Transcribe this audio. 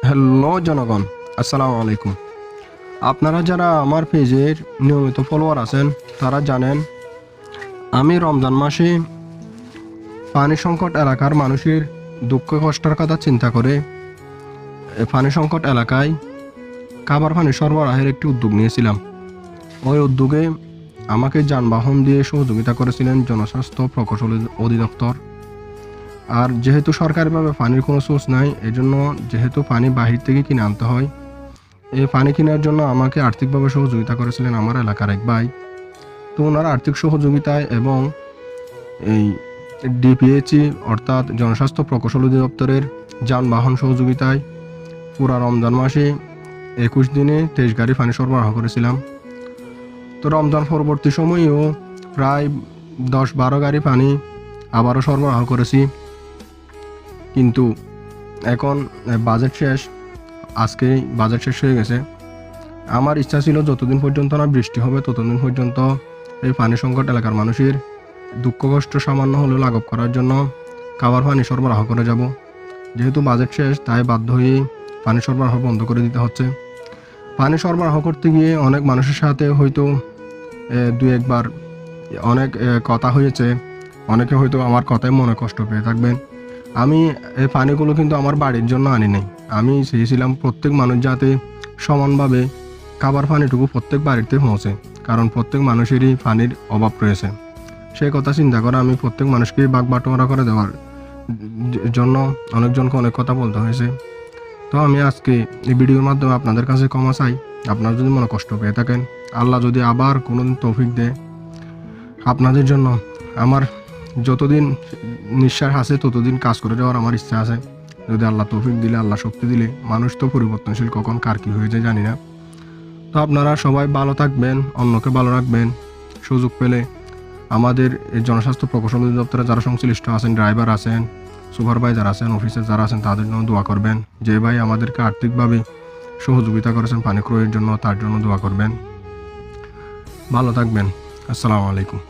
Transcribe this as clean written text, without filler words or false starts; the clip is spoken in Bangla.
হ্যালো জনগণ, আসসালামু আলাইকুম। আপনারা যারা আমার পেজের নিয়মিত ফলোয়ার আছেন তারা জানেন আমি রমজান মাসে পানি সংকট এলাকার মানুষের দুঃখ কষ্টের কথা চিন্তা করে পানি সংকট এলাকায় খাবার পানি সরবরাহের একটি উদ্যোগ নিয়েছিলাম। ওই উদ্যোগে আমাকে যানবাহন দিয়ে সহযোগিতা করেছিলেন জনস্বাস্থ্য প্রকৌশল অধিদপ্তর। আর যেহেতু সরকারিভাবে পানির কোনো সোর্স নাই, এজন্য যেহেতু পানি বাহির থেকে কিনে আনতে হয়, এই পানি কেনার জন্য আমাকে আর্থিকভাবে সহযোগিতা করেছিলেন আমার এলাকার এক ভাই। তো ওনার আর্থিক সহযোগিতায় এবং এই ডিপিএইচই অর্থাৎ জনস্বাস্থ্য প্রকৌশল অধিদপ্তরের যানবাহন সহযোগিতায় পুরা রমজান মাসে 21 দিনে 23 গাড়ি পানি সরবরাহ করেছিলাম। তো রমজান পরবর্তী সময়েও প্রায় 10-12 গাড়ি পানি আবারও সরবরাহ করেছি, কিন্তু এখন বাজেট শেষ। আজকেই বাজেট শেষ হয়ে গেছে। আমার ইচ্ছা ছিল যতদিন পর্যন্ত না বৃষ্টি হবে ততদিন পর্যন্ত এই পানি সংকট এলাকার মানুষের দুঃখ কষ্ট সামান্য হলেও লাঘব করার জন্য খাবার পানি সরবরাহ করে যাব। যেহেতু বাজেট শেষ, তাই বাধ্য হয়েই পানি সরবরাহ বন্ধ করে দিতে হচ্ছে। পানি সরবরাহ করতে গিয়ে অনেক মানুষের সাথে হয়তো দুই একবার অনেক কথা হয়েছে, অনেকে হয়তো আমার কথায় মনে কষ্ট পেয়ে থাকবেন। আমি এই পানিগুলো কিন্তু আমার বাড়ির জন্য আনি নাই। আমি চেয়েছিলাম প্রত্যেক মানুষ যাতে সমানভাবে খাবার পানিটুকু প্রত্যেক বাড়িতে পৌঁছে, কারণ প্রত্যেক মানুষেরই পানির অভাব রয়েছে। সেই কথা চিন্তা করে আমি প্রত্যেক মানুষকে ভাগ বাটোয়ারা করে দেওয়ার জন্য অনেকজনকে অনেক কথা বলতে হয়েছে। তো আমি আজকে এই ভিডিওর মাধ্যমে আপনাদের কাছে ক্ষমা চাই। আপনারা যদি মনে কষ্ট পেয়ে থাকেন, আল্লাহ যদি আবার কোনোদিন তৌফিক দেয়, আপনাদের জন্য আমার যতদিন নিঃশ্বাস আছে ততদিন কাজ করে যাওয়ার আমার ইচ্ছা আছে। যদি আল্লাহ তৌফিক দিলে, আল্লাহ শক্তি দিলে, মানুষ তো পরিবর্তনশীল, কখন কার কী হয়ে যায় জানি না। তো আপনারা সবাই ভালো থাকবেন, অন্যকে ভালো রাখবেন। সুযোগ পেলে আমাদের এই জনস্বাস্থ্য প্রকৌশল অধিদপ্তরে যারা সংশ্লিষ্ট আছেন, ড্রাইভার আছেন, সুপারভাইজার আছেন, অফিসে যারা আছেন, তাদের জন্য দোয়া করবেন। যে ভাই আমাদেরকে আর্থিকভাবে সহযোগিতা করেছেন পানি ক্রয়ের জন্য, তার জন্য দোয়া করবেন। ভালো থাকবেন। আসসালামু আলাইকুম।